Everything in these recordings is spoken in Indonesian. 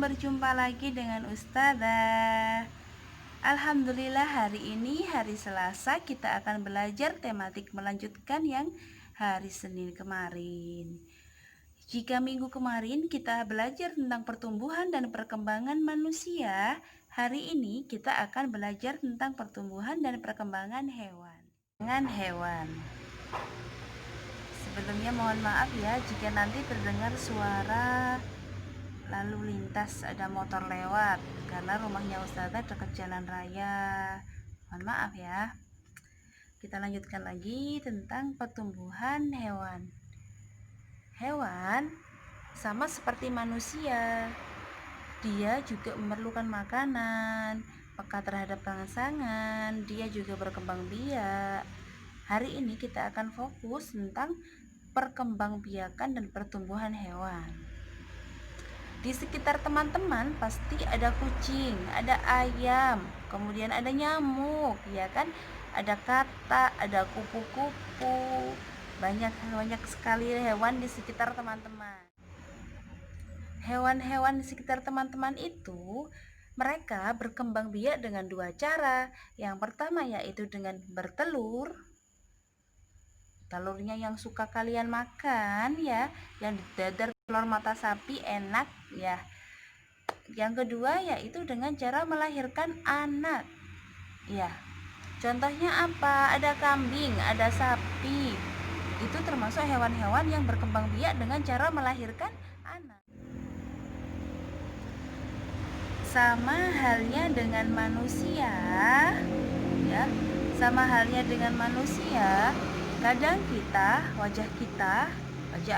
berjumpa lagi dengan Ustazah. Alhamdulillah hari ini hari Selasa kita akan belajar tematik melanjutkan yang hari Senin kemarin. Jika minggu kemarin kita belajar tentang pertumbuhan dan perkembangan manusia, hari ini kita akan belajar tentang pertumbuhan dan perkembangan hewan. Sebelumnya mohon maaf ya jika nanti terdengar suara lalu lintas, ada motor lewat karena rumahnya Ustazah dekat jalan raya. Mohon maaf ya. Kita lanjutkan lagi tentang pertumbuhan hewan. Hewan sama seperti manusia, dia juga memerlukan makanan, peka terhadap rangsangan, dia juga berkembang biak. Hari ini kita akan fokus tentang perkembangbiakan dan pertumbuhan hewan. Di sekitar teman-teman pasti ada kucing, ada ayam, kemudian ada nyamuk, ya kan? Ada katak, ada kupu-kupu. Banyak sekali hewan di sekitar teman-teman. Hewan-hewan di sekitar teman-teman itu mereka berkembang biak dengan dua cara. Yang pertama yaitu dengan bertelur. Telurnya yang suka kalian makan ya, yang dadar telur mata sapi enak ya. Yang kedua yaitu dengan cara melahirkan anak ya. Contohnya apa? Ada kambing, ada sapi. Itu termasuk hewan-hewan yang berkembang biak dengan cara melahirkan anak. Sama halnya dengan manusia ya. Sama halnya dengan manusia, kadang wajah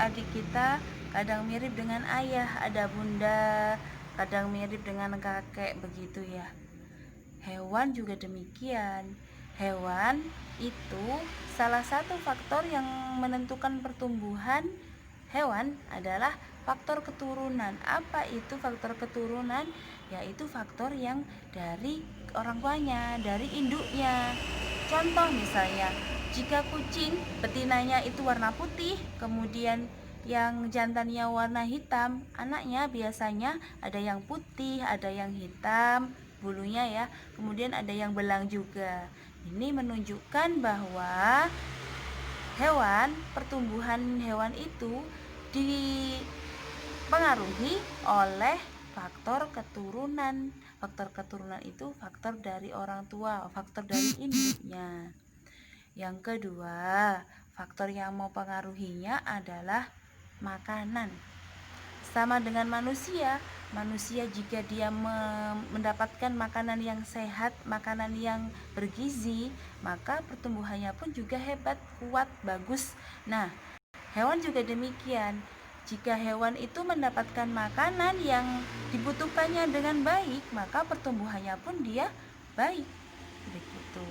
adik kita kadang mirip dengan ayah, ada bunda, kadang mirip dengan kakek, begitu ya. Hewan juga demikian. Hewan itu salah satu faktor yang menentukan pertumbuhan hewan adalah faktor keturunan. Apa itu faktor keturunan? Yaitu faktor yang dari orang tuanya, dari induknya. Contoh misalnya, jika kucing betinanya itu warna putih, kemudian yang jantannya warna hitam, anaknya biasanya ada yang putih, ada yang hitam bulunya ya, kemudian ada yang belang juga. Ini menunjukkan bahwa pertumbuhan hewan itu dipengaruhi oleh faktor keturunan. Faktor keturunan itu faktor dari orang tua, faktor dari induknya. Yang kedua, faktor yang mempengaruhinya adalah makanan. Sama dengan manusia jika dia mendapatkan makanan yang sehat, makanan yang bergizi, maka pertumbuhannya pun juga hebat, kuat, bagus. Nah, hewan juga demikian. Jika hewan itu mendapatkan makanan yang dibutuhkannya dengan baik, maka pertumbuhannya pun dia baik. Begitu.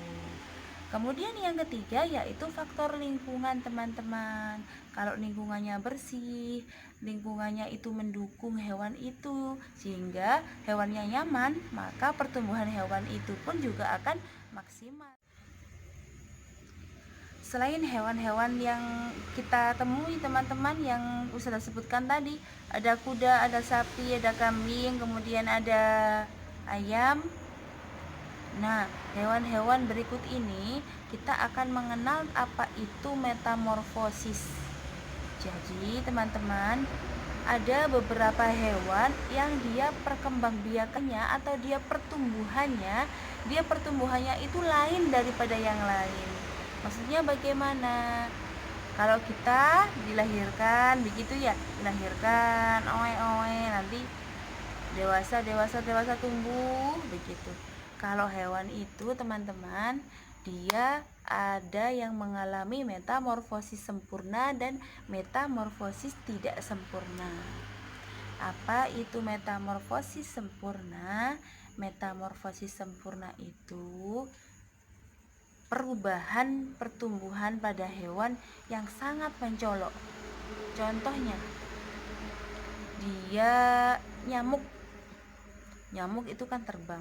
Kemudian yang ketiga yaitu faktor lingkungan, teman-teman. Kalau lingkungannya bersih, lingkungannya itu mendukung hewan itu sehingga hewannya nyaman, maka pertumbuhan hewan itu pun juga akan maksimal. Selain hewan-hewan yang kita temui teman-teman yang sudah sebutkan tadi, ada kuda, ada sapi, ada kambing, kemudian ada ayam. Nah, hewan-hewan berikut ini kita akan mengenal apa itu metamorfosis. Jadi teman-teman, ada beberapa hewan yang dia perkembangbiakannya atau dia pertumbuhannya itu lain daripada yang lain. Maksudnya bagaimana? Kalau kita dilahirkan begitu ya, dilahirkan oe nanti dewasa tumbuh begitu. Kalau hewan itu teman-teman, dia ada yang mengalami metamorfosis sempurna dan metamorfosis tidak sempurna. Apa itu metamorfosis sempurna? Metamorfosis sempurna itu perubahan pertumbuhan pada hewan yang sangat mencolok. Contohnya, dia nyamuk itu kan terbang.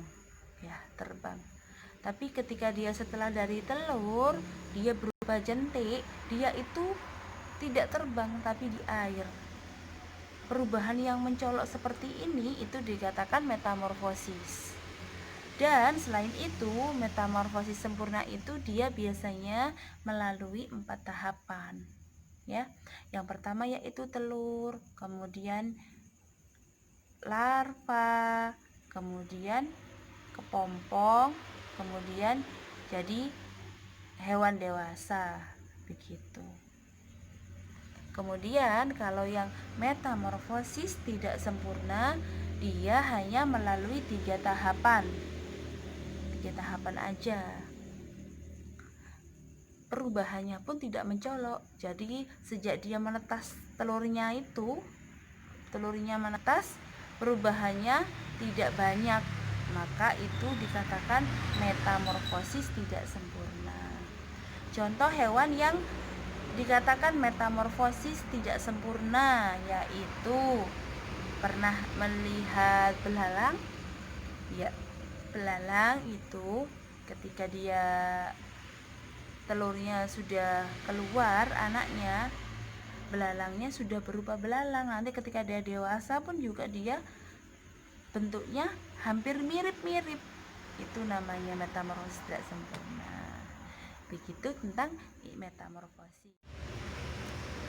Tapi ketika dia setelah dari telur, dia berubah jentik, dia itu tidak terbang tapi di air. perubahan yang mencolok seperti ini itu dikatakan metamorfosis. Dan selain itu, metamorfosis sempurna itu dia biasanya melalui 4 tahapan. Ya. Yang pertama yaitu telur, kemudian larva, kemudian kepompong, kemudian jadi hewan dewasa, begitu. Kemudian kalau yang metamorfosis tidak sempurna, dia hanya melalui 3 tahapan aja. Perubahannya pun tidak mencolok. Jadi sejak dia menetas telurnya menetas, perubahannya tidak banyak, maka itu dikatakan metamorfosis tidak sempurna. Contoh hewan yang dikatakan metamorfosis tidak sempurna yaitu, pernah melihat belalang? Ya, belalang itu ketika dia telurnya sudah keluar, anaknya, belalangnya sudah berupa belalang. Nanti ketika dia dewasa pun juga dia bentuknya hampir mirip-mirip. Itu namanya metamorfosis tidak sempurna. Begitu tentang metamorfosis.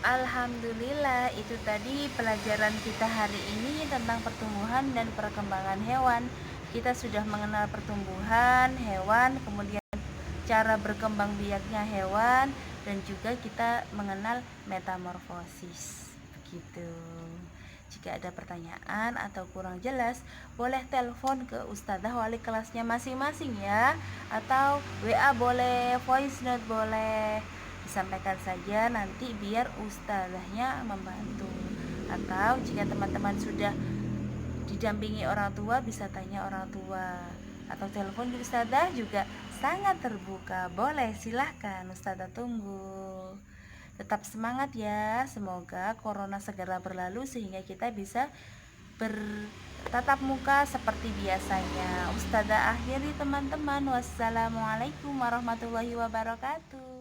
Alhamdulillah, itu tadi pelajaran kita hari ini tentang pertumbuhan dan perkembangan hewan. Kita sudah mengenal pertumbuhan hewan, kemudian cara berkembang biaknya hewan, dan juga kita mengenal metamorfosis. Begitu. Jika ada pertanyaan atau kurang jelas, boleh telepon ke ustadzah wali kelasnya masing-masing ya, atau WA boleh, voice note boleh. Disampaikan saja nanti biar ustadzahnya membantu. Atau jika teman-teman sudah didampingi orang tua, bisa tanya orang tua, atau telepon di ustadzah juga sangat terbuka. Boleh, silahkan, ustadzah tunggu. Tetap semangat ya, semoga corona segera berlalu sehingga kita bisa bertatap muka seperti biasanya. Ustadzah akhiri teman-teman, wassalamualaikum warahmatullahi wabarakatuh.